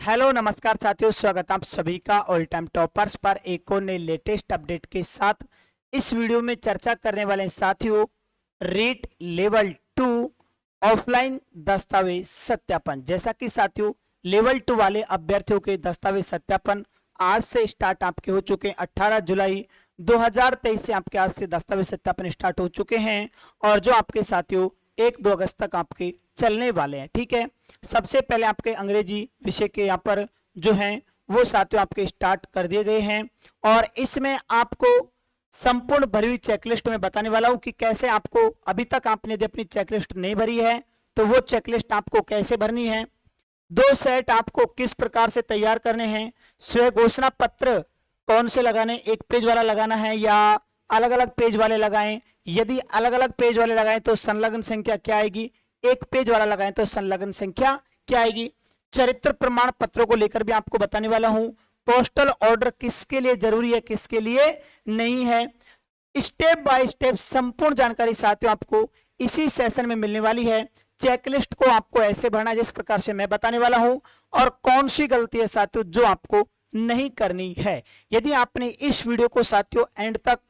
Hello नमस्कार साथियों, स्वागत आप सभी का ऑल टाइम टॉपर्स पर एक और नए लेटेस्ट अपडेट के साथ। इस वीडियो में चर्चा करने वाले हैं साथियों रीट लेवल 2 ऑफलाइन दस्तावेज सत्यापन। जैसा कि साथियों लेवल 2 वाले अभ्यर्थियों के दस्तावेज सत्यापन आज से स्टार्ट आपके हो चुके हैं। 18 जुलाई 2023 से आपके आज से दस्तावेज सत्यापन स्टार्ट हो चुके हैं और जो आपके साथियों 1-2 अगस्त तक आपके चलने वाले हैं। ठीक है, सबसे पहले आपके अंग्रेजी विषय के यहाँ पर जो हैं वो साथियों आपके स्टार्ट कर दिए गए हैं और इसमें आपको संपूर्ण भरी हुई चेकलिस्ट में बताने वाला हूं कि कैसे आपको, अभी तक आपने यदि अपनी चेकलिस्ट नहीं भरी है तो वो चेकलिस्ट आपको कैसे भरनी है, 2 सेट आपको किस प्रकार से तैयार करने हैं, स्वयं घोषणा पत्र कौन से लगाने, 1 पेज वाला लगाना है या अलग अलग पेज वाले लगाएं, यदि अलग अलग पेज वाले लगाएं तो संलग्न संख्या क्या आएगी, 1 पेज वाला लगाएं तो संलग्न संख्या क्या आएगी। चरित्र प्रमाण पत्रों को लेकर भी आपको बताने वाला हूं। पोस्टल ऑर्डर किसके लिए जरूरी है, किसके लिए नहीं है, स्टेप बाय स्टेप संपूर्ण जानकारी साथियों आपको इसी सेशन में मिलने वाली है। चेकलिस्ट को आपको ऐसे भरना है जिस प्रकार से मैं बताने वाला हूं और कौन सी गलती है साथियों जो आपको नहीं करनी है। यदि आपने इस वीडियो को साथियों एंड तक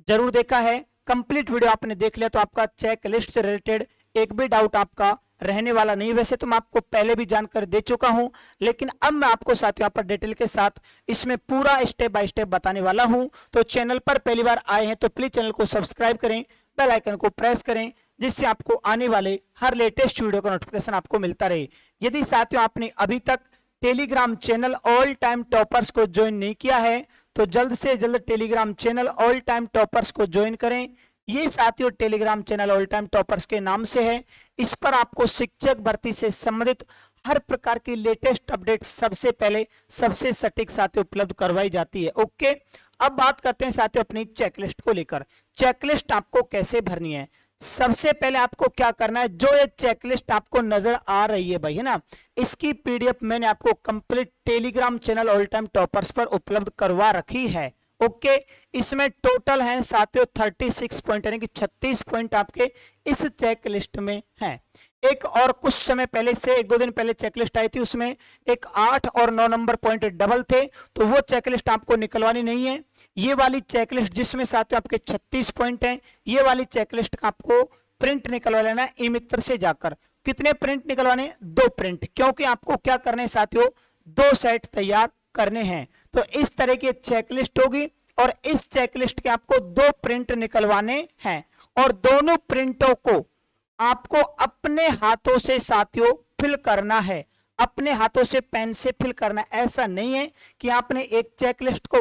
जरूर देखा है, कंप्लीट वीडियो आपने देख लिया तो आपका चेकलिस्ट से रिलेटेड एक भी डाउट आपका रहने वाला नहीं। वैसे तो मैं आपको पहले भी जानकारी दे चुका हूं, लेकिन अब मैं आपको साथियों यहाँ पर डिटेल के साथ इसमें पूरा स्टेप बाय स्टेप बताने वाला हूं। तो चैनल पर पहली बार आए हैं तो प्लीज चैनल को सब्सक्राइब करें, बेल आइकन को प्रेस करें जिससे आपको आने वाले हर लेटेस्ट वीडियो का नोटिफिकेशन आपको मिलता रहे। यदि साथियों आपने अभी तक Telegram channel all time toppers को ज्वाइन नहीं किया है तो जल्द से जल्द Telegram channel all time toppers को ज्वाइन करें। ये साथियों Telegram channel all time toppers के नाम से है। इस पर आपको शिक्षक भर्ती से संबंधित हर प्रकार की लेटेस्ट अपडेट सबसे पहले सबसे सटीक साथियों उपलब्ध करवाई जाती है। ओके, अब बात करते हैं साथियों अपनी चेकलिस्ट को लेकर। चेकलिस्ट आपको कैसे भरनी है, सबसे पहले आपको क्या करना है, जो ये चेकलिस्ट आपको नजर आ रही है भाई, है ना, इसकी पीडीएफ मैंने आपको complete Telegram channel all time toppers पर उपलब्ध करवा रखी है। ओके, इसमें टोटल है साथियों 36 पॉइंट यानी कि 36 पॉइंट आपके इस चेकलिस्ट में हैं। एक और कुछ समय पहले से 1-2 दिन पहले चेकलिस्ट आई थी, उसमें एक 8 और 9 नंबर पॉइंट डबल थे, तो वो चेकलिस्ट आपको निकलवानी नहीं है। ये वाली चेकलिस्ट जिसमें साथियों आपके 36 पॉइंट हैं, ये वाली चेकलिस्ट का आपको प्रिंट निकलवा लेना है ई मित्र से जाकर। कितने प्रिंट निकलवाने, 2 प्रिंट, क्योंकि आपको क्या करने हैं साथियों 2 सेट तैयार करने हैं। तो इस तरह की चेकलिस्ट होगी और इस चेकलिस्ट के आपको 2 प्रिंट निकलवाने हैं और दोनों प्रिंटों को आपको अपने हाथों से साथियों फिल करना है, अपने हाथों से पेन से फिल करना है। ऐसा नहीं है कि आपने एक चेकलिस्ट को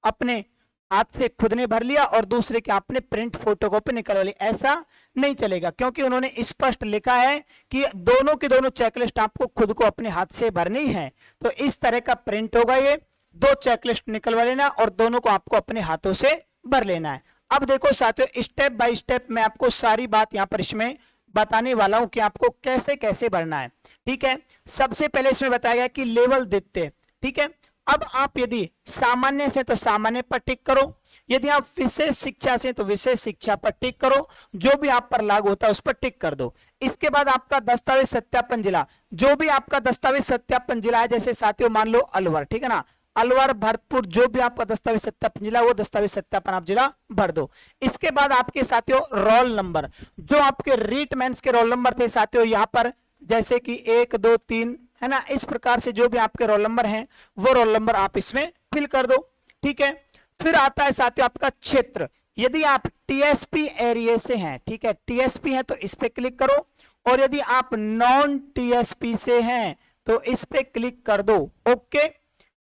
अपने हाथ से खुद ने भर लिया और दूसरे के आपने प्रिंट फोटोकॉपी निकलवा ली, ऐसा नहीं चलेगा, क्योंकि उन्होंने स्पष्ट लिखा है कि दोनों की दोनों चेकलिस्ट आपको खुद को अपने हाथ से भरनी है। तो इस तरह का प्रिंट होगा, ये 2 चेकलिस्ट निकलवा लेना और दोनों को आपको अपने हाथों से भर लेना है। अब देखो साथियों स्टेप बाय स्टेप मैं आपको सारी बात यहां पर इसमें बताने वाला हूं कि आपको कैसे कैसे भरना है। ठीक है, सबसे पहले इसमें बताया गया कि लेवल द्वितीय। ठीक है, अब आप यदि सामान्य से तो सामान्य पर टिक करो, यदि आप विशेष शिक्षा से तो विशेष शिक्षा पर टिक करो, जो भी आप पर लागू होता है उस पर टिक कर दो। इसके बाद आपका दस्तावेज सत्यापन जिला, जो भी आपका दस्तावेज सत्यापन जिला है, जैसे साथियों मान लो अलवर, ठीक है ना, अलवर, भरतपुर, जो भी आपका दस्तावेज सत्यापन जिला वो दस्तावेज सत्यापन आप जिला भर दो। इसके बाद आपके साथियों रोल नंबर, जो आपके रीट मेंस के रोल नंबर थे साथियों यहाँ पर, जैसे कि 1, 2, 3 है ना, इस प्रकार से जो भी आपके रोल नंबर हैं वो रोल नंबर आप इसमें फिल कर दो। ठीक है, फिर आता है साथियों आपका क्षेत्र, यदि आप टीएसपी एरिया से हैं, ठीक है, टीएसपी है तो इस पे क्लिक करो, और यदि आप नॉन टीएसपी से हैं तो इस पे क्लिक कर दो। ओके,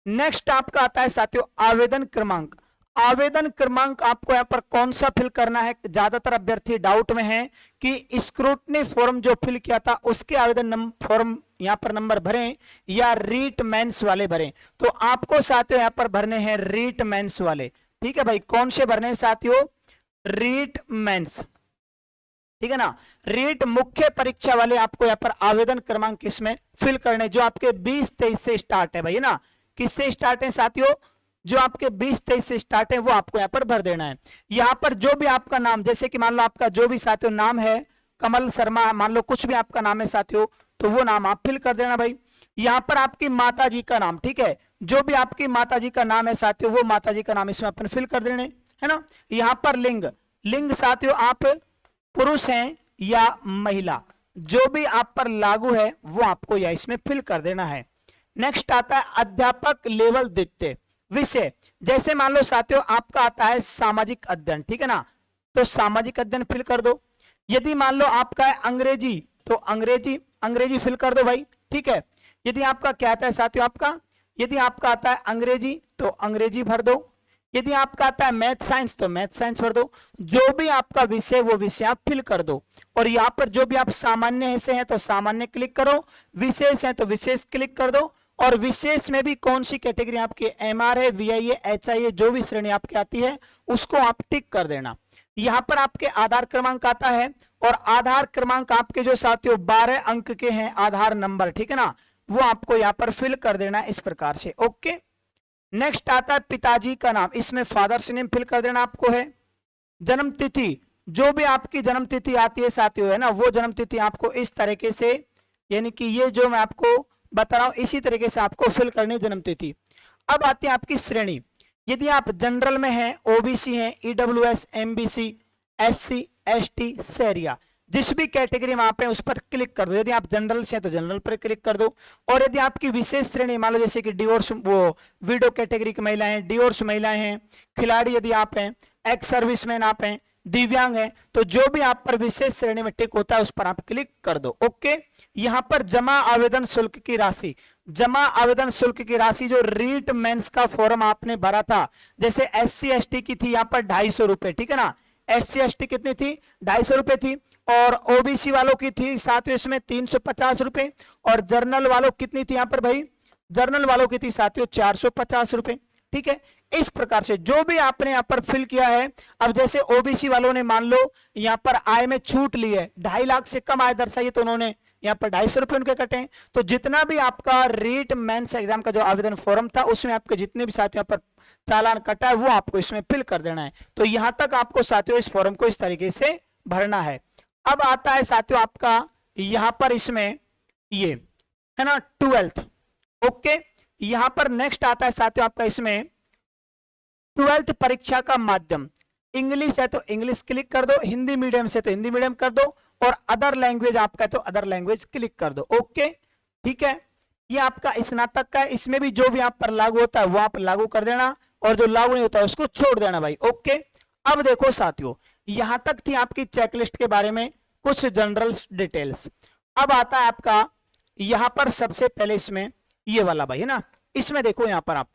नेक्स्ट आपका आता है साथियों आवेदन क्रमांक। आवेदन क्रमांक आपको यहां पर कौन सा फिल करना है, ज्यादातर अभ्यर्थी डाउट में है कि स्क्रूटनी फॉर्म जो फिल किया था उसके आवेदन फॉर्म यहां पर नंबर भरें या रीट मेंस वाले भरें। तो आपको साथियों यहां पर भरने हैं रीट मेंस वाले। ठीक है भाई, कौन से भरने हैं साथियों, रीट मेंस, ठीक है ना, रीट मुख्य परीक्षा वाले आपको यहां पर आवेदन क्रमांक इसमें फिल करने, जो आपके 20-23 से स्टार्ट है भाई, है ना, किससे स्टार्ट है साथियों, जो आपके 20-23 से स्टार्ट है वो आपको यहाँ पर भर देना है। यहाँ पर जो भी आपका नाम, जैसे कि मान लो आपका जो भी साथियों नाम है कमल शर्मा, मान लो कुछ भी आपका नाम है साथियों, तो वो नाम आप फिल कर देना भाई। यहाँ पर आपकी माता जी का नाम, ठीक है, जो भी आपकी माता जी का नाम है साथियों, वो माता जी का नाम इसमें अपन फिल कर देने, है ना। यहाँ पर लिंग, लिंग साथियों आप पुरुष हैं या महिला, जो भी आप पर लागू है वो आपको यह इसमें फिल कर देना है। नेक्स्ट आता है अध्यापक लेवल द्वितीय विषय, जैसे मान लो साथियों आपका आता है सामाजिक अध्ययन, ठीक है ना, तो सामाजिक अध्ययन फिल कर दो। यदि मान लो आपका है अंग्रेजी, तो अंग्रेजी, अंग्रेजी फिल कर दो भाई, ठीक है। यदि आपका क्या आता है साथियों, आपका यदि आपका आता है अंग्रेजी तो अंग्रेजी भर दो। यदि आपका आता है मैथ साइंस तो मैथ साइंस भर दो। जो भी आपका विषय वो विषय आप फिल कर दो। और यहाँ पर जो भी आप सामान्य से हैं तो सामान्य क्लिक करो, विशेष है तो विशेष क्लिक कर दो। और विशेष में भी कौन सी कैटेगरी आपकी एमआर है, वीआई है, एचआई है, जो भी श्रेणी आपकी आती है उसको आप टिक कर देना। यहाँ पर आपके आधार क्रमांक आता है और आधार क्रमांक आपके जो साथियों 12 अंक के हैं आधार नंबर, ठीक है ना, वो आपको यहाँ पर फिल कर देना इस प्रकार से। ओके, नेक्स्ट आता है पिताजी का नाम, इसमें फादर्स नेम फिल कर देना आपको है। जन्म तिथि, जो भी आपकी जन्म तिथि आती है साथियों, है ना, वो जन्म तिथि आपको इस तरीके से, यानी कि ये जो मैं आपको बता रहा हूं इसी तरीके से आपको फिल करनी जन्म तिथि। अब आती है आपकी श्रेणी, यदि आप जनरल में हैं, ओबीसी हैं, ईडब्ल्यूएस, एमबीसी, एससी, एसटी, शहरिया, जिस भी कैटेगरी में आप हैं उस पर क्लिक कर दो। यदि आप जनरल से हैं तो जनरल पर क्लिक कर दो। और यदि आपकी विशेष श्रेणी मान लो जैसे कि डिवोर्स, वो विडो कैटेगरी की महिलाएं, डिवोर्स महिलाएं हैं, खिलाड़ी यदि आप हैं, एक्स सर्विसमैन आप हैं, दिव्यांग हैं, तो जो भी आप पर विशेष श्रेणी में टिक होता है उस पर आप क्लिक कर दो। ओके, यहां पर जमा आवेदन शुल्क की राशि, जमा आवेदन शुल्क की राशि जो रीट मेंस का फॉर्म आपने भरा था, जैसे एससी एसटी की थी यहाँ पर 250 रुपए, ठीक है ना, एससी एसटी कितनी थी, 250 रुपए थी। और ओबीसी वालों की थी साथियों इसमें 350 रुपए। और जर्नल वालों कितनी थी यहाँ पर भाई, जर्नल वालों की थी साथियों 450 रुपए, ठीक है। इस प्रकार से जो भी आपने यहाँ पर फिल किया है, अब जैसे ओबीसी वालों ने मान लो यहाँ पर आय में छूट ली है, 2.5 लाख से कम आय दर्शाई तो उन्होंने यहाँ पर 250 रुपए उनके कटे हैं। तो जितना भी आपका रीट मेंस एग्जाम का जो आवेदन फॉर्म था उसमें आपके जितने भी साथियों पर चालान कटा है वो आपको इसमें फिल कर देना है। तो यहां तक आपको साथियों इस फॉर्म को इस तरीके से भरना है। अब आता है साथियों आपका यहां पर इसमें ये है ना 12th। ओके, यहां पर नेक्स्ट आता है साथियों आपका इसमें 12th परीक्षा का माध्यम, इंग्लिश है तो इंग्लिश क्लिक कर दो, हिंदी मीडियम से तो हिंदी मीडियम कर दो, और अदर लैंग्वेज आपका है तो अदर लैंग्वेज क्लिक कर दो। ओके, ठीक है, ये आपका स्नातक का है, इसमें भी जो भी आप पर लागू होता है वो आप लागू कर देना, और जो लागू नहीं होता है उसको छोड़ देना भाई। ओके, अब देखो साथियों यहां तक थी आपकी चेकलिस्ट के बारे में कुछ जनरल डिटेल्स। अब आता है आपका यहां पर सबसे पहले इसमें ये वाला भाई है ना, इसमें देखो यहां पर आप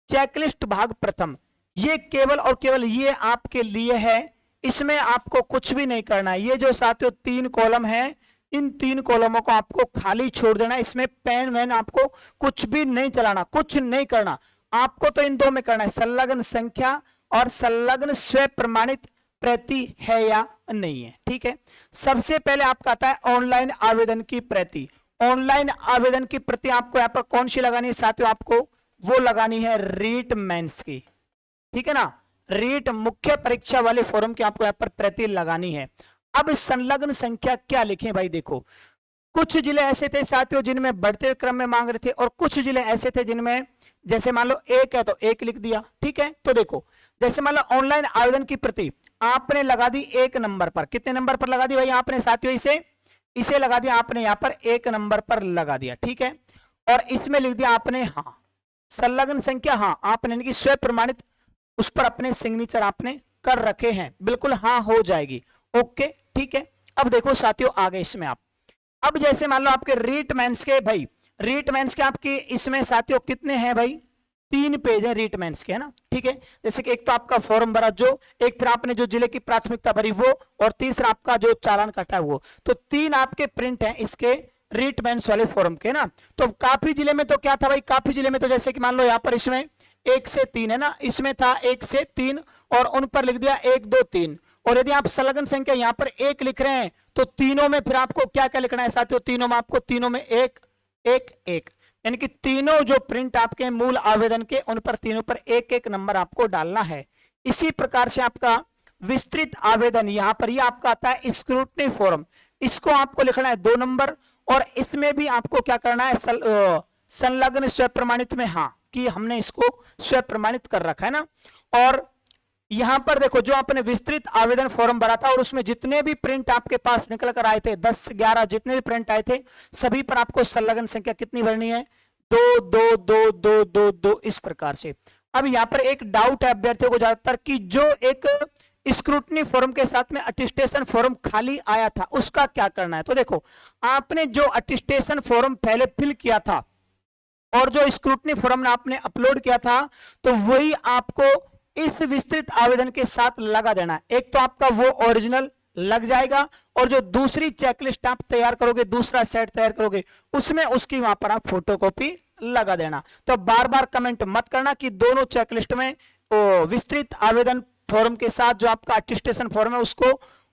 चेकलिस्ट भाग प्रथम, ये केवल और केवल ये आपके लिए है, इसमें आपको कुछ भी नहीं करना है। ये जो साथियों 3 कॉलम है, इन 3 कॉलमों को आपको खाली छोड़ देना, इसमें पेन वैन आपको कुछ भी नहीं चलाना, कुछ नहीं करना। आपको तो इन 2 में करना है, संलग्न संख्या और संलग्न स्व प्रमाणित प्रति है या नहीं है, ठीक है। सबसे पहले आपका आता है ऑनलाइन आवेदन की प्रति, ऑनलाइन आवेदन की प्रति आपको यहाँ पर कौन सी लगानी है साथियों, आपको वो लगानी है रीट मेंस की, ठीक है ना, रीट मुख्य परीक्षा वाले फॉर्म की आपको यहाँ पर प्रति लगानी है। अब संलग्न संख्या क्या लिखें भाई, देखो कुछ जिले ऐसे थे साथियों जिनमें बढ़ते हुए क्रम में मांग रहे थे, और कुछ जिले ऐसे थे जिनमें जैसे मान लो 1 है तो 1 लिख दिया, ठीक है। तो देखो जैसे मान लो ऑनलाइन आवेदन की प्रति आपने लगा दी 1 नंबर पर, कितने नंबर पर लगा दी भाई आपने साथियों, इसे लगा दिया आपने यहाँ पर 1 नंबर पर लगा दिया, ठीक है। और इसमें लिख दिया आपने हाँ, संलग्न संख्या हाँ आपने, यानी कि स्व प्रमाणित उस पर अपने सिग्नेचर आपने कर रखे हैं, बिल्कुल हाँ हो जाएगी। ओके, ठीक है। अब देखो साथियों आगे इसमें आप, अब जैसे मान लो आपके रीट मेंस के भाई, रीट मेंस के आपके इसमें साथियों कितने हैं भाई, 3 पेज है रीट मेंस के, है ना, ठीक है। जैसे कि एक तो आपका फॉर्म भरा जो, एक फिर आपने जो जिले की प्राथमिकता भरी वो, और तीसरा आपका जो चालान कटा वो, तो 3 आपके प्रिंट हैं इसके रीट मेंस वाले फॉर्म के ना। तो काफी जिले में तो क्या था भाई, काफी जिले में तो जैसे कि मान लो यहाँ पर इसमें 1 से 3 है ना, इसमें था 1 से 3 और उन पर लिख दिया 1 2 3। और यदि आप संलग्न संख्या यहाँ पर 1 लिख रहे हैं तो तीनों में फिर आपको क्या क्या लिखना है साथियों, तीनों में आपको तीनों में 1 1 1, यानी कि तीनों जो प्रिंट आपके मूल आवेदन के उन पर तीनों पर 1 1 नंबर आपको डालना है। इसी प्रकार से आपका विस्तृत आवेदन यहाँ पर ये आपका आता है स्क्रूटनी फॉर्म, इसको आपको लिखना है 2 नंबर, और इसमें भी आपको क्या करना है संलग्न स्व प्रमाणित में हाँ कि हमने इसको स्व प्रमाणित कर रखा है ना। और यहां पर देखो जो आपने विस्तृत आवेदन फॉर्म भरा था और उसमें जितने भी प्रिंट आपके पास निकल कर आए थे 10-11 जितने भी प्रिंट आए थे सभी पर आपको संलग्न संख्या कितनी भरनी है 2 इस प्रकार से। अब यहां पर एक डाउट है अभ्यर्थियों को ज्यादातर कि जो एक स्क्रूटनी फॉर्म के साथ में अटेस्टेशन फॉर्म खाली आया था उसका क्या करना है। तो देखो आपने जो अटेस्टेशन फॉर्म पहले फिल किया था और जो स्क्रूटनी फॉर्म आपने अपलोड किया था तो वही आपको इस विस्तृत आवेदन के साथ लगा देना है। एक तो आपका वो ओरिजिनल लग जाएगा और जो दूसरी चेकलिस्ट आप तैयार करोगे दूसरा सेट तैयार करोगे उसमें उसकी वहां पर आप फोटोकॉपी लगा देना। तो बार बार कमेंट मत करना कि दोनों चेकलिस्ट में विस्तृत आवेदन फॉर्म के साथ जो आपका अटेस्टेशन फॉर्म है उसको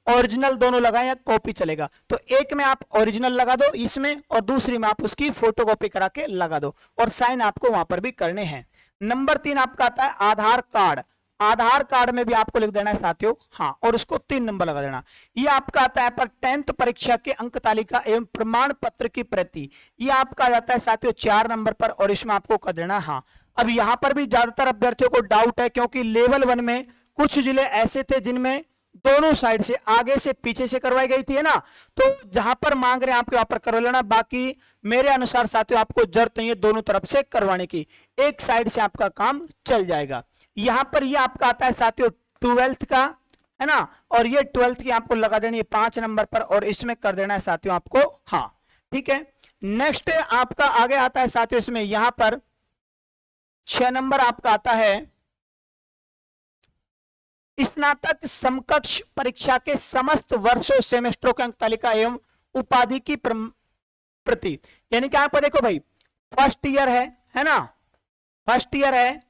ओरिजिनल दोनों लगाएं या कॉपी चलेगा। तो एक में आप ओरिजिनल लगा दो इसमें और दूसरी में आप उसकी फोटोकॉपी करा के लगा दो और साइन आपको वहां पर भी करने हैं। नंबर 3 आपका आता है आधार कार्ड। आधार कार्ड में भी आपको लिख देना है साथियों हाँ और उसको 3 नंबर लगा देना। ये आपका आता है पर 10th परीक्षा के अंक तालिका एवं प्रमाण पत्र की प्रति ये आपका आ जाता है साथियों 4 नंबर पर और इसमें आपको कर देना हाँ। अब यहां पर भी ज्यादातर अभ्यर्थियों को डाउट है क्योंकि लेवल 1 में कुछ जिले ऐसे थे जिनमें दोनों साइड से आगे से पीछे से करवाई गई थी है ना। तो जहां पर मांग रहे हैं आपके वहां पर करवा लेना। बाकी मेरे अनुसार साथियों आपको जरूरत नहीं है दोनों तरफ से करवाने की, एक साइड से आपका काम चल जाएगा। यहां पर ये आपका आता है साथियों 12th का है ना और ये 12th की आपको लगा देनी है 5 नंबर पर और इसमें कर देना है साथियों आपको हाँ ठीक है। नेक्स्ट आपका आगे आता है साथियों इसमें यहां पर 6 नंबर आपका आता है स्नातक समकक्ष परीक्षा के समस्त वर्षों सेमेस्टरों के अंक तालिका एवं उपाधि की प्रति। यानी कि आप देखो भाई फर्स्ट ईयर है ना फर्स्ट ईयर है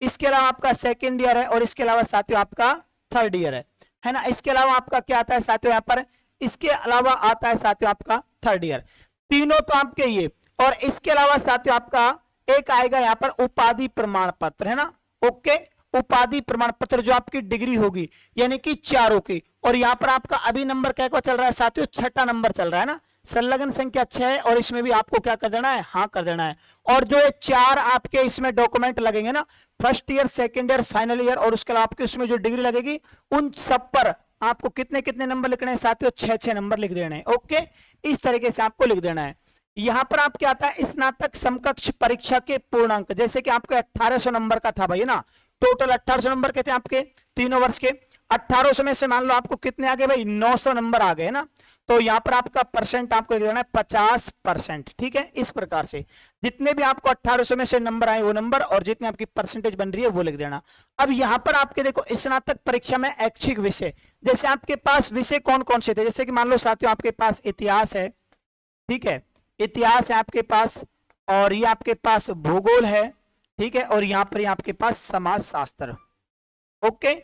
इसके अलावा आपका सेकेंड ईयर है और इसके अलावा साथियों आपका थर्ड ईयर है ना। इसके अलावा आपका क्या आता है साथियों यहाँ पर इसके अलावा आता है साथियों आपका थर्ड ईयर तीनों तो आपके ये और इसके अलावा साथियों आपका एक आएगा यहाँ पर उपाधि प्रमाण पत्र है ना। ओके उपाधि प्रमाण पत्र जो आपकी डिग्री होगी यानी कि चारों की और यहाँ पर आपका अभी नंबर क्या चल रहा है साथियों 6ठा नंबर चल रहा है ना। संलग्न संख्या 6 है और इसमें भी आपको क्या कर देना है हाँ कर देना है। और जो 4 आपके इसमें डॉक्यूमेंट लगेंगे ना first year second year final year और उसके अलावा आपके उसमें जो डिग्री लगेगी उन सब पर आपको कितने कितने नंबर लिखने हैं साथियों 6-6 नंबर लिख देने हैं। ओके इस तरीके से आपको लिख देना है। यहां पर आप क्या आता है स्नातक समकक्ष परीक्षा के पूर्णांक जैसे कि आपके 1800 नंबर का था भाई ना टोटल 1800 नंबर के थे आपके तीनों वर्ष के 1800 में से मान लो आपको कितने आ गए भाई 900 नंबर आ गए ना। तो यहाँ पर आपका परसेंट आपको लिख देना है 50%। ठीक है इस प्रकार से जितने भी आपको 1800 में से नंबर आए वो नंबर और जितनी आपकी परसेंटेज बन रही है वो लिख देना। अब यहाँ पर आपके देखो स्नातक परीक्षा में ऐच्छिक विषय जैसे आपके पास विषय कौन कौन से थे जैसे कि मान लो साथियों आपके पास इतिहास है ठीक है इतिहास है आपके पास और ये आपके पास भूगोल है ठीक है और यहाँ पर आपके पास समाज शास्त्र। ओके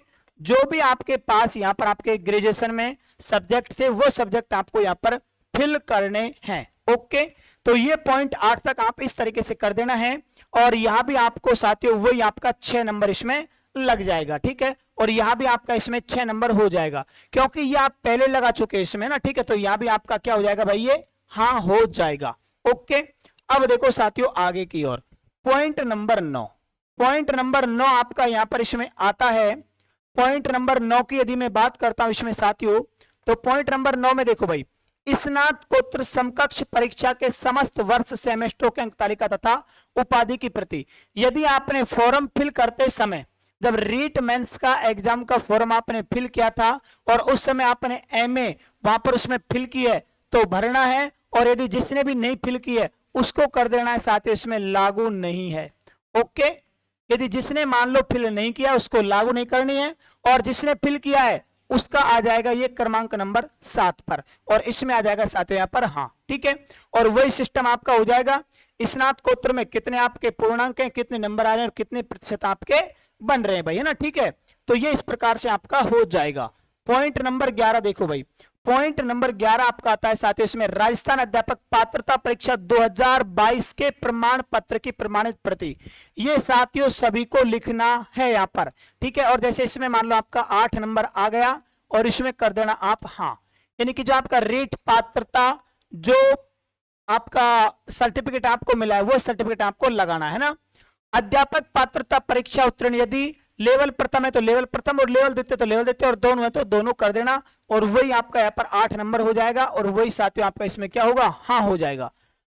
जो भी आपके पास यहाँ पर आपके ग्रेजुएशन में सब्जेक्ट थे वो सब्जेक्ट आपको यहाँ पर फिल करने हैं। ओके तो ये पॉइंट 8 तक आप इस तरीके से कर देना है और यहाँ भी आपको साथियों वही आपका 6 नंबर इसमें लग जाएगा। ठीक है और यहाँ भी आपका इसमें 6 नंबर हो जाएगा क्योंकि ये आप पहले लगा चुके इसमें ना। ठीक है तो यहाँ भी आपका क्या हो जाएगा भाई ये हाँ हो जाएगा। ओके अब देखो साथियों आगे की ओर पॉइंट नंबर 9 पॉइंट नंबर 9 आपका यहाँ पर इसमें आता है। पॉइंट नंबर 9 की यदि मैं बात करता हूं इसमें साथियों तो पॉइंट नंबर 9 में देखो भाई स्नातकोत्तर समकक्ष परीक्षा के समस्त वर्ष सेमेस्टरों के अंक तालिका तथा उपाधि की प्रति। यदि आपने फॉर्म फिल करते समय जब रीट मेंस का एग्जाम का फॉर्म आपने फिल किया था और उस समय आपने एमए वहां पर उसमें फिल की है तो भरना है और यदि जिसने भी नहीं फिल की है उसको कर देना है साथियों इसमें लागू नहीं है। ओके यदि जिसने मान लो फिल नहीं किया उसको लागू नहीं करनी है और जिसने फिल किया है उसका आ जाएगा ये क्रमांक नंबर 7 पर और इसमें आ जाएगा साथियों यहाँ पर हाँ। ठीक है और वही सिस्टम आपका हो जाएगा स्नातकोत्तर में कितने आपके पूर्णांक हैं कितने नंबर आ रहे हैं और कितने प्रतिशत आपके बन रहे हैं भाई है ना। ठीक है तो ये इस प्रकार से आपका हो जाएगा। पॉइंट नंबर 11 देखो भाई पॉइंट नंबर 11 आपका आता है साथियों इसमें राजस्थान अध्यापक पात्रता परीक्षा 2022 के प्रमाण पत्र की प्रमाणित प्रति। ये साथियों सभी को लिखना है यहाँ पर। ठीक है और जैसे इसमें मान लो आपका 8 नंबर आ गया और इसमें कर देना आप हाँ यानी कि जो आपका रेट पात्रता जो आपका सर्टिफिकेट आपको मिला है वो सर्टिफिकेट आपको लगाना है ना। अध्यापक पात्रता परीक्षा उत्तीर्ण यदि लेवल प्रथम है तो लेवल प्रथम और लेवल द्वितीय तो लेवल द्वितीय और दोनों है तो दोनों कर देना और वही आपका यहाँ पर 8 नंबर हो जाएगा और वही साथियों आपका इसमें क्या होगा, हाँ हो जाएगा।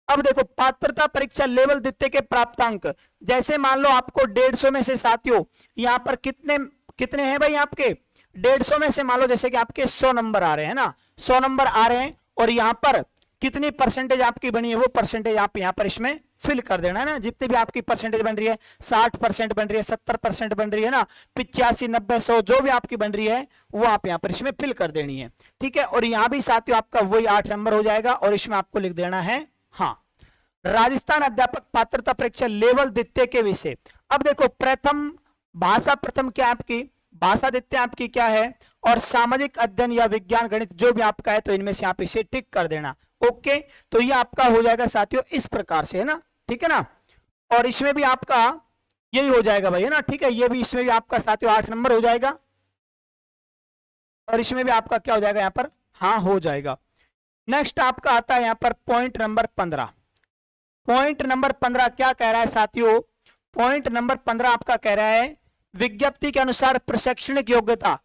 अब देखो पात्रता परीक्षा लेवल द्वितीय के प्राप्तांक, जैसे मान लो आपको 150 में से साथियों यहाँ पर कितने कितने हैं भाई आपके 150 में से मान लो जैसे कि आपके 100 नंबर आ रहे हैं ना, 100 नंबर आ रहे हैं और यहाँ पर कितनी परसेंटेज आपकी बनी है वो परसेंटेज आप यहाँ पर इसमें फिल कर देना है ना। जितनी भी आपकी परसेंटेज बन रही है 60% बन रही है, 70% बन रही है ना, 85, 90, 100 जो भी आपकी बन रही है वो आप यहाँ पर इसमें फिल कर देनी है। ठीक है, और यहाँ भी साथियों आपका वही 8 नंबर हो जाएगा और इसमें आपको लिख देना है हाँ। राजस्थान अध्यापक पात्रता परीक्षा लेवल द्वितीय के विषय, अब देखो प्रथम भाषा प्रथम क्या आपकी, भाषा द्वितीय आपकी क्या है और सामाजिक अध्ययन या विज्ञान गणित जो भी आपका है तो इनमें से आप इसे टिक कर देना। ओके, तो ये आपका हो जाएगा साथियों इस प्रकार से है ना, ठीक है ना। और इसमें भी आपका यही हो जाएगा भाई है ना, ठीक है, ये भी इसमें भी आपका साथियों 8 नंबर हो जाएगा और इसमें भी आपका क्या हो जाएगा यहाँ पर हाँ हो जाएगा। नेक्स्ट आपका आता है यहाँ पर पॉइंट नंबर 15। पॉइंट नंबर 15 क्या कह रहा है साथियों, पॉइंट नंबर 15 आपका कह रहा है विज्ञप्ति के अनुसार प्रशैक्षणिक योग्यता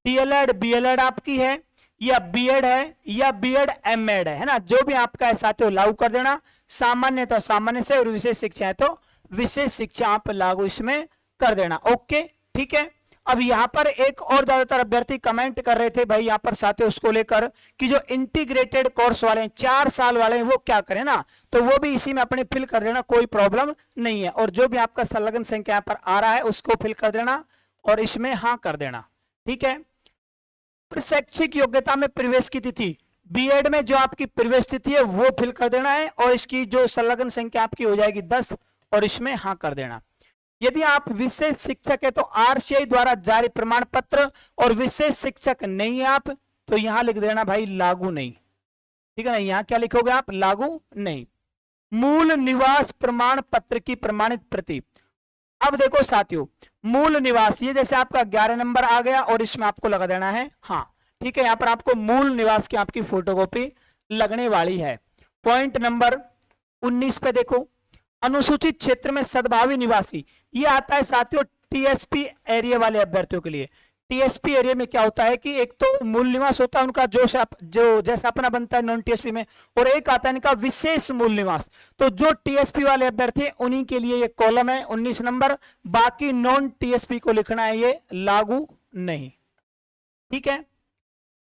डीएलएड बीएलएड आपकी है या बीएड है या बीएड एमएड है ना, जो भी आपका है साथियों लागू कर देना। सामान्य तो सामान्य से और विशेष शिक्षा है तो विशेष शिक्षा आप लागू इसमें कर देना। ओके ठीक है। अब यहाँ पर एक और ज्यादातर अभ्यर्थी कमेंट कर रहे थे भाई यहाँ पर साथियों उसको लेकर कि जो इंटीग्रेटेड कोर्स वाले हैं 4 साल वाले हैं वो क्या करें ना, तो वो भी इसी में अपने फिल कर देना, कोई प्रॉब्लम नहीं है। और जो भी आपका संलग्न संख्या यहाँ पर आ रहा है उसको फिल कर देना और इसमें हाँ कर देना। ठीक है, शैक्षिक योग्यता में प्रवेश की तिथि बीएड में जो आपकी प्रवेश तिथि है वो फिल कर देना है और इसकी जो संलग्न संख्या आपकी हो जाएगी 10 और इसमें हाँ कर देना। यदि आप विशेष शिक्षक है तो आरसीआई द्वारा जारी प्रमाण पत्र और विशेष शिक्षक नहीं है आप तो यहां लिख देना भाई लागू नहीं। ठीक है ना, यहां क्या लिखोगे आप लागू नहीं। मूल निवास प्रमाण पत्र की प्रमाणित प्रति, अब देखो साथियों मूल निवास ये जैसे आपका 11 नंबर आ गया और इसमें आपको लगा देना है हाँ। ठीक है, यहां पर आपको मूल निवास की आपकी फोटोकॉपी लगने वाली है। पॉइंट नंबर 19 पे देखो अनुसूचित क्षेत्र में सद्भावी निवासी, ये आता है साथियों टीएसपी एरिया वाले अभ्यर्थियों के लिए। टीएसपी एरिया में क्या होता है कि एक तो मूल निवास होता है उनका जो जैसा अपना बनता है नॉन टीएसपी में, और एक आता है इनका विशेष मूल निवास। तो जो टीएसपी वाले अभ्यर्थी उन्हीं के लिए ये कॉलम है 19 नंबर, बाकी नॉन टीएसपी को लिखना है ये लागू नहीं। ठीक है,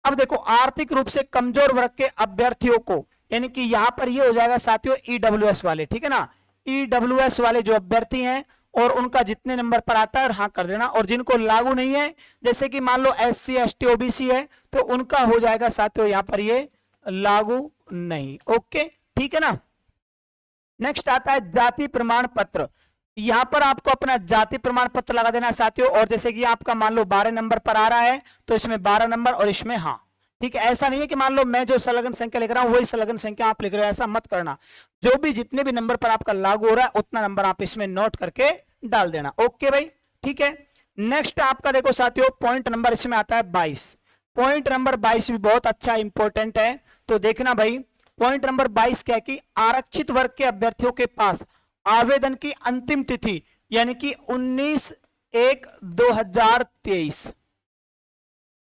अब देखो आर्थिक रूप से कमजोर वर्ग के अभ्यर्थियों को, यानी कि यहां पर ये हो जाएगा साथियों ईडब्ल्यूएस वाले, ठीक है ना, ईडब्ल्यूएस वाले जो अभ्यर्थी हैं और उनका जितने नंबर पर आता है हाँ कर देना। और जिनको लागू नहीं है जैसे कि मान लो एससी एसटी ओबीसी है तो उनका हो जाएगा साथियों यहां पर ये लागू नहीं। ओके ठीक है ना। नेक्स्ट आता है जाति प्रमाण पत्र, यहां पर आपको अपना जाति प्रमाण पत्र लगा देना साथियों। और जैसे कि आपका मान लो 12 नंबर पर आ रहा है तो इसमें 12 नंबर और इसमें हाँ। ठीक है, ऐसा नहीं है कि मान लो मैं जो संलग्न संख्या लिख रहा हूं वही संलग्न संख्या आप लिख रहे हो, ऐसा मत करना। जो भी जितने भी नंबर पर आपका लागू हो रहा है उतना नंबर आप इसमें नोट करके डाल देना। ओके भाई ठीक है। नेक्स्ट आपका देखो साथियों पॉइंट नंबर इसमें आता है 22। पॉइंट नंबर 22 भी बहुत अच्छा इंपॉर्टेंट है, तो देखना भाई पॉइंट नंबर 22 क्या है कि आरक्षित वर्ग के अभ्यर्थियों के पास आवेदन की अंतिम तिथि यानी कि 19/1/2023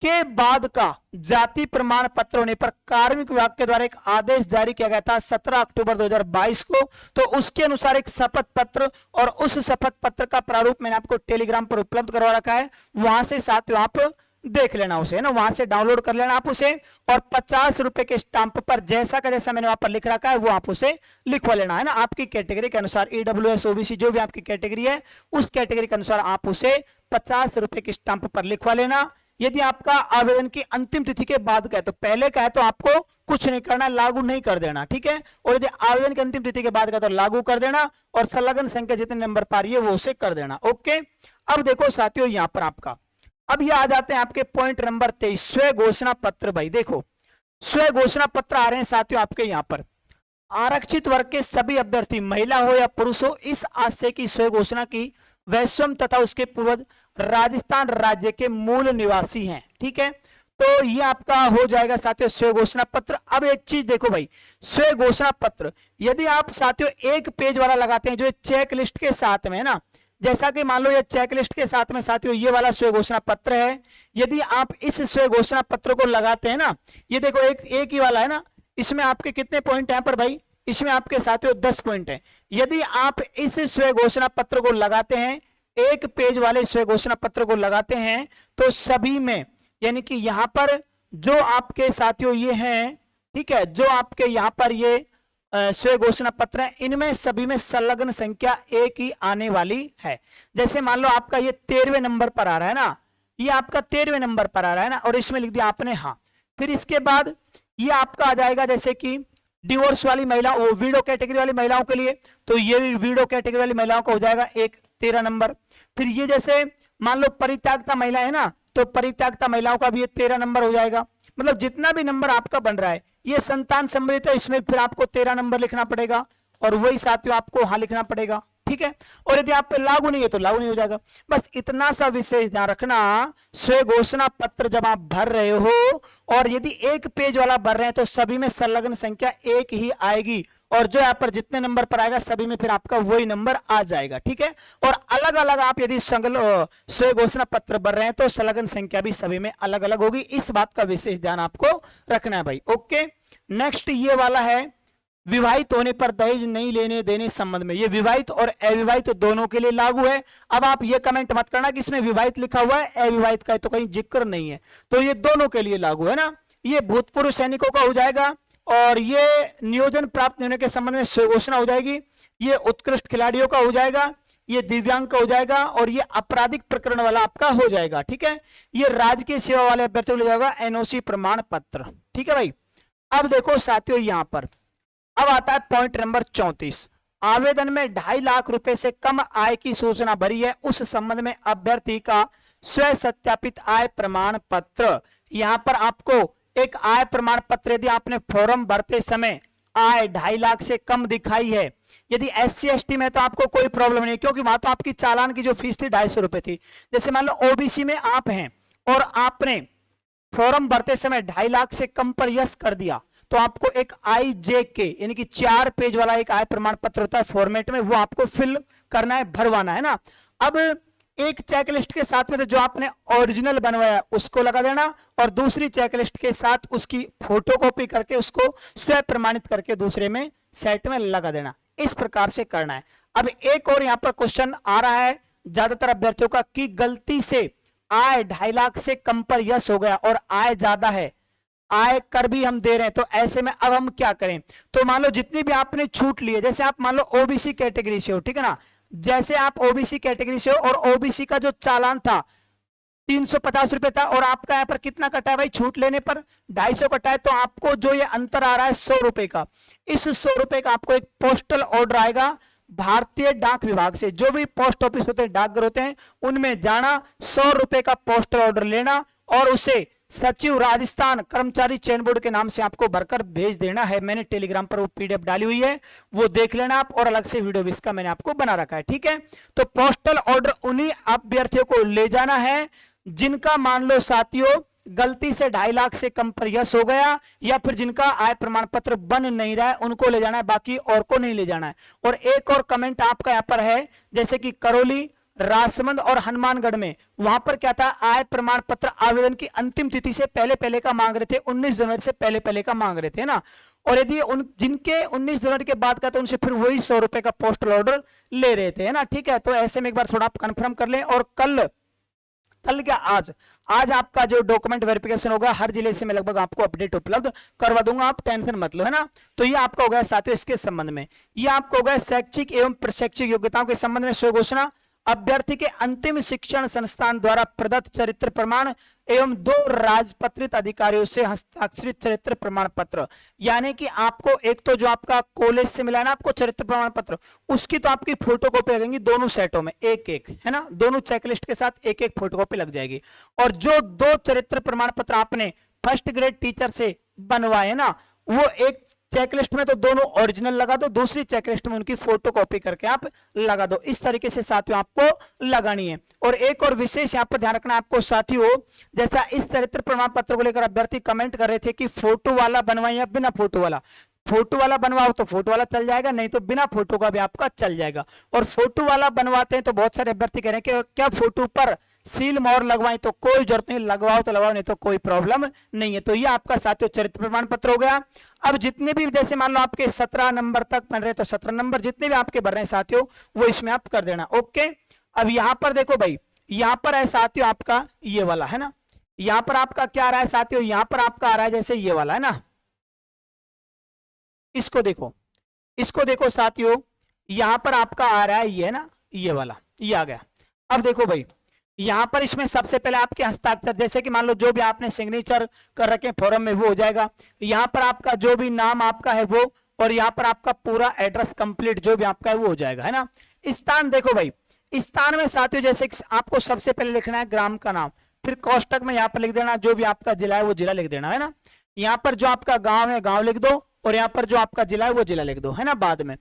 के बाद का जाति प्रमाण पत्र होने पर कार्मिक विभाग के द्वारा एक आदेश जारी किया गया था 17 अक्टूबर 2022 को। तो उसके अनुसार एक शपथ पत्र और उस शपथ पत्र का प्रारूप मैंने आपको टेलीग्राम पर उपलब्ध करवा रखा है, वहां से साथियों आप देख लेना उसे है ना, वहां से डाउनलोड कर लेना आप उसे और 50 रुपए के स्टाम्प पर जैसा का जैसा मैंने वहां पर लिख रखा है वो आप उसे लिखवा लेना है ना। आपकी कैटेगरी के अनुसार ईडब्ल्यूएस ओबीसी जो भी आपकी कैटेगरी है उस कैटेगरी के अनुसार आप उसे 50 रुपए के स्टाम्प पर लिखवा लेना। यदि आपका आवेदन की अंतिम तिथि के बाद का है तो पहले का है तो आपको कुछ नहीं करना, लागू नहीं कर देना। ठीक है, और यदि आवेदन की अंतिम तिथि के बाद का तो लागू कर देना और संलग्न संख्या जितने नंबर पर है वो उसे कर देना। ओके, अब देखो साथियों यहां पर आपका अब ये आ जाते हैं आपके पॉइंट नंबर 23 स्व घोषणा पत्र। भाई देखो स्व घोषणा पत्र आ रहे हैं साथियों आपके यहां पर आरक्षित वर्ग के सभी अभ्यर्थी महिला हो या पुरुष हो इस आशय की स्व घोषणा की वह स्वयं तथा उसके पूर्वज राजस्थान राज्य के मूल निवासी हैं। ठीक है, तो ये आपका हो जाएगा साथियों स्वयं घोषणा पत्र। अब एक चीज देखो भाई, स्वयं घोषणा पत्र यदि आप साथियों एक पेज वाला लगाते हैं जो चेक लिस्ट के साथ में है ना, जैसा कि मान लो ये चेक लिस्ट के साथ में साथियों ये वाला स्वयं घोषणा पत्र है, यदि आप इस स्वयं घोषणा पत्र को लगाते हैं ना, ये देखो एक ही वाला है ना, इसमें आपके कितने पॉइंट हैं पर भाई, इसमें आपके साथियों 10 पॉइंट हैं। यदि आप इस स्वयं घोषणा पत्र को लगाते हैं, एक पेज वाले स्वयं घोषणा पत्र को लगाते हैं, तो सभी में यानी कि यहां पर जो आपके साथियों ये हैं, ठीक है, जो आपके यहां पर ये स्वयं घोषणा पत्र है, इनमें सभी में संलग्न संख्या एक ही आने वाली है। जैसे मान लो आपका ये 13वें नंबर पर आ रहा है ना, ये आपका 13वें नंबर पर आ रहा है ना, और इसमें लिख दिया आपने हाँ। फिर इसके बाद ये आपका आ जाएगा जैसे कि डिवोर्स वाली महिला, वो वीडो कैटेगरी वाली महिलाओं के लिए, तो ये भी वीडो कैटेगरी वाली महिलाओं का हो जाएगा एक 13 नंबर। फिर ये जैसे मान लो परित्यागता महिला है ना, तो परित्यागता महिलाओं का भी ये 13 नंबर हो जाएगा। मतलब जितना भी नंबर आपका बन रहा है, ये संतान सम्मिलित है, इसमें फिर आपको 13 नंबर लिखना पड़ेगा, और वही साथियों आपको हाँ लिखना पड़ेगा, ठीक है। और यदि आप पे लागू नहीं है तो लागू नहीं हो जाएगा। बस इतना सा विशेष ध्यान रखना, स्वयं घोषणा पत्र जब आप भर रहे हो और यदि एक पेज वाला भर रहे हैं तो सभी में संलग्न संख्या एक ही आएगी, और जो यहाँ पर जितने नंबर पर आएगा सभी में फिर आपका वही नंबर आ जाएगा, ठीक है। और अलग अलग आप यदि स्वयं घोषणा पत्र भर रहे हैं तो संलग्न संख्या भी सभी में अलग अलग होगी। इस बात का विशेष ध्यान आपको रखना है भाई। ओके, नेक्स्ट ये वाला है विवाहित होने पर दहेज नहीं लेने देने संबंध में। ये विवाहित और अविवाहित दोनों के लिए लागू है। अब आप ये कमेंट मत करना कि इसमें विवाहित लिखा हुआ है, अविवाहित का तो कहीं जिक्र नहीं है, तो ये दोनों के लिए लागू है ना। ये भूतपूर्व सैनिकों का हो जाएगा, और ये नियोजन प्राप्त होने के संबंध में स्वयं घोषणा हो जाएगी। ये उत्कृष्ट खिलाड़ियों का हो जाएगा, ये दिव्यांग का हो जाएगा, और ये आपराधिक प्रकरण वाला आपका हो जाएगा, ठीक है। ये राजकीय सेवा वाले अभ्यर्थियों को जाएगा एनओसी प्रमाण पत्र, ठीक है भाई। अब देखो साथियों यहां पर अब आता है पॉइंट नंबर 34। आवेदन में 2.5 लाख रुपए से कम आय की सूचना भरी है, उस संबंध में अभ्यर्थी का स्वयं सत्यापित आय प्रमाण पत्र। यहां पर आपको एक आय प्रमाण पत्र, यदि आपने फॉर्म भरते समय आय 2.5 लाख से कम दिखाई है, यदि SC ST में तो आपको कोई प्रॉब्लम नहीं, क्योंकि वहां तो आपकी चालान की जो फीस थी 250 रुपए थी। जैसे मान लो OBC में आप हैं और आपने फॉर्म भरते समय 2.5 लाख से कम पर यस कर दिया, तो आपको एक IJK यानी कि 4 पेज वाला एक आय प्रमाण पत्र होता है फॉर्मेट में, वो आपको फिल करना है, भरवाना है ना। अब एक चेकलिस्ट के साथ में तो जो आपने ओरिजिनल बनवाया उसको लगा देना, और दूसरी चेकलिस्ट के साथ उसकी फोटोकॉपी करके उसको स्वयं प्रमाणित करके दूसरे में सेट में लगा देना। इस प्रकार से करना है। अब एक और यहां पर क्वेश्चन आ रहा है ज्यादातर अभ्यर्थियों का कि गलती से आय 2.5 लाख से कम पर यस हो गया और आय ज्यादा है, आय कर भी हम दे रहे हैं, तो ऐसे में अब हम क्या करें। तो मान लो जितनी भी आपने छूट ली है, जैसे आप मान लो OBC कैटेगरी से हो, ठीक है ना, जैसे आप OBC कैटेगरी से हो और OBC का जो चालान था 350 रुपए था, और आपका यहाँ पर कितना कटा है भाई, छूट लेने पर 250 कटा है, तो आपको जो ये अंतर आ रहा है 100 रुपए का, इस 100 रुपए का आपको एक पोस्टल ऑर्डर आएगा भारतीय डाक विभाग से। जो भी पोस्ट ऑफिस होते हैं, डाकघर होते हैं, उनमें जाना, 100 रुपए का पोस्टल ऑर्डर लेना और उसे सचिव राजस्थान कर्मचारी चयन बोर्ड के नाम से आपको भरकर भेज देना है। मैंने टेलीग्राम पर वो PDF डाली हुई है, वो देख लेना आप, और अलग से वीडियो इसका मैंने आपको बना रखा है, ठीक है। तो पोस्टल ऑर्डर उन्हीं अभ्यर्थियों को ले जाना है जिनका मान लो साथियों गलती से 2.5 लाख से कम पर यस हो गया, या फिर जिनका आय प्रमाण पत्र बन नहीं रहा है, उनको ले जाना है, बाकी और को नहीं ले जाना है। और एक और कमेंट आपका यहाँ पर है, जैसे कि करौली, राजसमंद और हनुमानगढ़ में, वहां पर क्या था, आय प्रमाण पत्र आवेदन की अंतिम तिथि से पहले का मांग रहे थे, 19 जनवरी से पहले का मांग रहे थे ना। और यदि उन जिनके 19 जनवरी के बाद का, तो उनसे फिर वही 100 रुपए का पोस्टल ऑर्डर ले रहे थे, है ना, ठीक है। तो ऐसे में एक बार थोड़ा आप कंफर्म कर लें। और कल क्या आज आपका जो डॉक्यूमेंट वेरिफिकेशन होगा हर जिले से मैं लगभग आपको अपडेट उपलब्ध करवा दूंगा, आप टेंशन मत लो, है ना। तो ये आपका हो गया साथियों इसके संबंध में। ये आपको हो गया शैक्षिक एवं प्रशैक्षिक योग्यताओं के संबंध में स्वयं घोषणा। अभ्यर्थी के अंतिम शिक्षण संस्थान द्वारा प्रदत्त चरित्र प्रमाण एवं 2 राजपत्रित अधिकारियों से हस्ताक्षरित चरित्र प्रमाण पत्र। यानी कि आपको एक तो जो आपका कॉलेज से मिला है ना आपको चरित्र प्रमाण पत्र, उसकी तो आपकी फोटोकॉपी लगेंगी दोनों सेटों में एक है ना, दोनों चेकलिस्ट के साथ एक फोटोकॉपी लग जाएगी। और जो 2 चरित्र प्रमाण पत्र आपने फर्स्ट ग्रेड टीचर से बनवाए ना, वो एक चेकलिस्ट में तो दोनों ओरिजिनल लगा दो, दूसरी चेकलिस्ट में उनकी फोटो कॉपी करके आप लगा दो। इस तरीके से साथियों आपको लगानी है। और एक और विशेष यहाँ पर ध्यान रखना आपको साथियों, जैसा इस चरित्र प्रमाण पत्र को लेकर अभ्यर्थी कमेंट कर रहे थे कि फोटो वाला बनवाएं या बिना फोटो वाला। फोटो वाला बनवाओ तो फोटो वाला चल जाएगा, नहीं तो बिना फोटो का भी आपका चल जाएगा। और फोटो वाला बनवाते हैं तो बहुत सारे अभ्यर्थी कह रहे हैं कि क्या फोटो पर सील मोहर लगवाएं, तो कोई जरूरत नहीं, लगवाओ तो लगवाओ, नहीं तो कोई प्रॉब्लम नहीं है। तो ये आपका साथियों चरित्र प्रमाण पत्र हो गया। अब जितने भी जैसे मान लो आपके 17 नंबर तक बन रहे तो 17 नंबर जितने भी आपके बन रहे हैं साथियों वो इसमें आप कर देना। ओके, अब यहां पर देखो भाई, यहां पर है साथियों आपका ये वाला है ना, यहां पर आपका क्या आ रहा है साथियों, यहां पर आपका आ रहा है जैसे ये वाला है ना, इसको देखो, इसको देखो साथियों, यहां पर आपका आ रहा है ये है ना, ये वाला, ये आ गया। अब देखो भाई, यहां पर इसमें सबसे पहले आपके हस्ताक्षर, जैसे कि मान लो जो भी आपने सिग्नेचर कर रखे फॉर्म में वो हो जाएगा। यहां पर आपका जो भी नाम आपका है वो, और यहां पर आपका पूरा एड्रेस कंप्लीट जो भी आपका है वो हो जाएगा, है ना। स्थान देखो भाई, स्थान में साथियों जैसे आपको सबसे पहले लिखना है ग्राम का नाम, फिर कोष्टक में यहाँ पर लिख देना जो भी आपका जिला है वो जिला लिख देना, है ना। यहाँ पर जो आपका गांव है गांव लिख दो, और यहाँ पर जो आपका जिला है वो जिला लिख दो, है ना। बाद में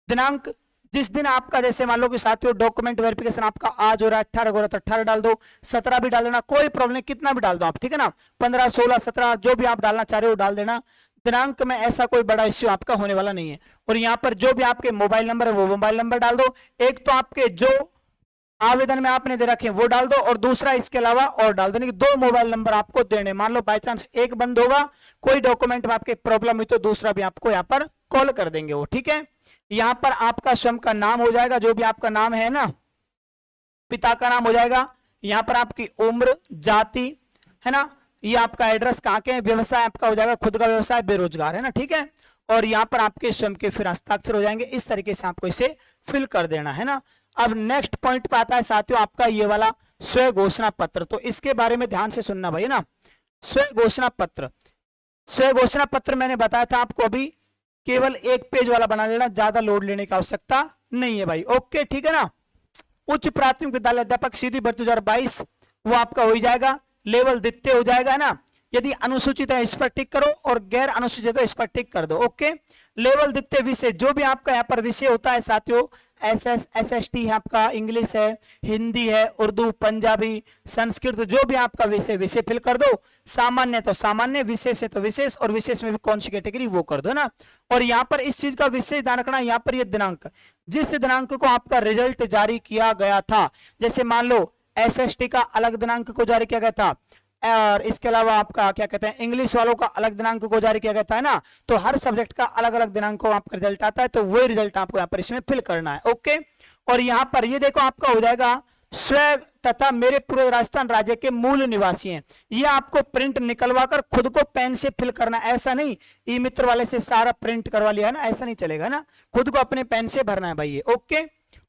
दिनांक, जिस दिन आपका जैसे मान लो कि साथियों डॉक्यूमेंट वेरिफिकेशन आपका आज हो रहा है 18 हो रहा है तो 18 डाल दो, 17 भी डाल देना, कोई प्रॉब्लम नहीं, कितना भी डाल दो आप, ठीक है ना। 15, 16, 17 जो भी आप डालना चाह रहे हो डाल देना। दिनांक में ऐसा कोई बड़ा इश्यू आपका होने वाला नहीं है। और यहाँ पर जो भी आपके मोबाइल नंबर है वो मोबाइल नंबर डाल दो, एक तो आपके जो आवेदन में आपने दे रखे वो डाल दो, और दूसरा इसके अलावा और डाल देने की 2 मोबाइल नंबर आपको देने। मान लो बाय चांस एक बंद होगा, कोई डॉक्यूमेंट में आपके प्रॉब्लम हुई तो दूसरा भी आपको यहाँ पर कॉल कर देंगे वो, ठीक है। यहाँ पर आपका स्वयं का नाम हो जाएगा, जो भी आपका नाम है ना, पिता का नाम हो जाएगा। यहाँ पर आपकी उम्र, जाति, है ना, ये आपका एड्रेस कहाँ के, व्यवसाय आपका हो जाएगा खुद का व्यवसाय, बेरोजगार, है ना, ठीक है। और यहाँ पर आपके स्वयं के फिर हस्ताक्षर हो जाएंगे। इस तरीके से आपको इसे फिल कर देना है ना। अब नेक्स्ट पॉइंट पे आता है साथियों आपका ये वाला स्व घोषणा पत्र। तो इसके बारे में ध्यान से सुनना भाई ना। स्व घोषणा पत्र, स्व घोषणा पत्र मैंने बताया था आपको अभी, केवल 1 पेज वाला बना लेना, ज्यादा लोड लेने की आवश्यकता नहीं है भाई। ओके, ठीक है ना। उच्च प्राथमिक विद्यालय अध्यापक सीधी भर्ती 2022 वो आपका हो ही जाएगा, लेवल द्वितीय हो जाएगा, है ना। यदि अनुसूचित है इस पर टिक करो, और गैर अनुसूचित है इस पर टिक कर दो। ओके, लेवल द्वितीय विषय जो भी आपका यहाँ पर विषय होता है साथियों, SST है आपका, इंग्लिश है, हिंदी है, उर्दू, पंजाबी, संस्कृत, जो भी आपका विषय विषय फिल कर दो। सामान्य तो सामान्य, विशेष है तो विशेष, और विशेष में भी कौन सी कैटेगरी वो कर दो ना। और यहाँ पर इस चीज का विशेष ध्यान रखना, यहाँ पर ये दिनांक, जिस दिनांक को आपका रिजल्ट जारी किया गया था, जैसे मान लो SST का अलग दिनांक को जारी किया गया था, और इसके अलावा आपका क्या कहते हैं इंग्लिश वालों का अलग दिनांक को जारी किया गया था, है ना। तो हर सब्जेक्ट का अलग अलग दिनांक को आपका रिजल्ट आता है, तो वही रिजल्ट आपको यहाँ पर इसमें फिल करना है। ओके, और यहाँ पर ये देखो आपका हो जाएगा स्व तथा मेरे पूरे राजस्थान राज्य के मूल निवासी हैं, ये आपको प्रिंट निकलवा कर खुद को पेन से फिल करना, ऐसा नहीं ई मित्र वाले से सारा प्रिंट करवा लिया है ना, ऐसा नहीं चलेगा ना, खुद को अपने पेन से भरना है भाई ये। ओके,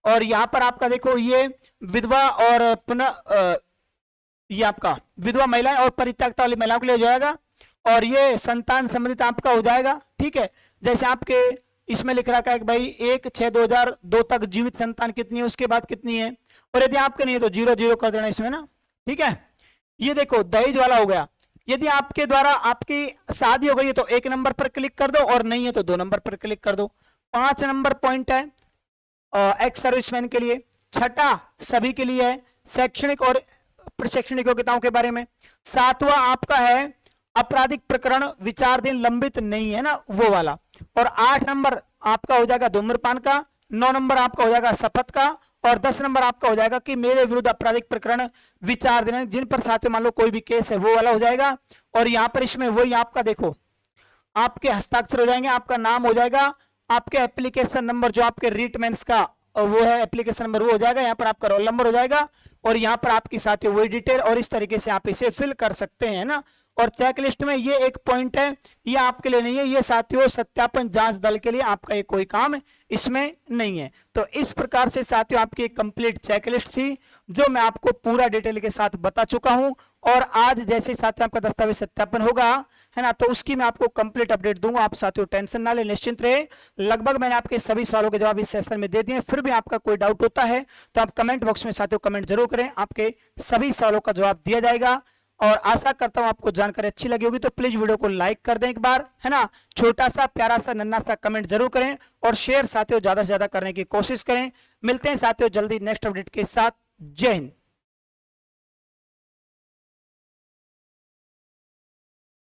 और यहाँ पर आपका देखो ये विधवा और पुनः ये आपका विधवा महिलाएं और परित्यक्ता वाली महिलाओं के लिए हो जाएगा, और ये संतान संबंधित आपका हो जाएगा, ठीक है। जैसे आपके इसमें लिख रखा है कि भाई 1/6/2002 तक जीवित संतान कितनी है, उसके बाद कितनी है, और यदि आपके नहीं है तो 0 कर देना इसमें ना, ठीक है। ये देखो दहेज वाला हो गया, यदि आपके द्वारा आपकी शादी हो गई है तो 1 नंबर पर क्लिक कर दो, और नहीं है तो 2 नंबर पर क्लिक कर दो। 5 नंबर पॉइंट है एक्स सर्विसमैन के लिए। 6 सभी के लिए है, शैक्षणिक और प्रशैक्षणिक योग्यताओं के बारे में। 7वां आपका है आपराधिक प्रकरण विचाराधीन लंबित नहीं है ना, वो वाला। और 8 नंबर आपका हो जाएगा धूम्रपान का, 9 नंबर आपका हो जाएगा शपथ का, और 10 नंबर आपका हो जाएगा कि मेरे विरुद्ध आपराधिक प्रकरण विचाराधीन है, जिन पर साथियों मान लो कोई भी केस है वो वाला हो जाएगा। और यहाँ पर इसमें वही आपका देखो आपके हस्ताक्षर हो जाएंगे, आपका नाम हो जाएगा, आपके एप्लीकेशन नंबर जो आपके रीटमेंट्स का वो है एप्लीकेशन नंबर वो हो जाएगा, यहाँ पर आपका रोल नंबर हो जाएगा, और यहाँ पर आपकी साथियों वही डिटेल, और इस तरीके से आप इसे फिल कर सकते हैं ना। और चेकलिस्ट में ये एक पॉइंट है, ये आपके लिए नहीं है, ये साथियों सत्यापन जांच दल के लिए, आपका ये कोई काम इसमें नहीं है। तो इस प्रकार से साथियों आपकी एक कंप्लीट चेकलिस्ट थी जो मैं आपको पूरा डिटेल के साथ बता चुका हूं, और आज जैसे साथियों आपका दस्तावेज सत्यापन होगा, है ना, तो उसकी मैं आपको कंप्लीट अपडेट दूंगा। आप साथियों टेंशन ना ले, निश्चिंत रहे। लगभग मैंने आपके सभी सवालों के जवाब इस सेशन में दे दिए। फिर भी आपका कोई डाउट होता है तो आप कमेंट बॉक्स में साथियों कमेंट जरूर करें, आपके सभी सवालों का जवाब दिया जाएगा। और आशा करता हूं आपको जानकारी अच्छी लगी होगी, तो प्लीज वीडियो को लाइक कर दें एक बार, है ना। छोटा सा प्यारा सा नन्हा सा कमेंट जरूर करें और शेयर साथियों ज्यादा से ज्यादा करने की कोशिश करें। मिलते हैं साथियों जल्दी नेक्स्ट अपडेट के साथ। जय हिंद।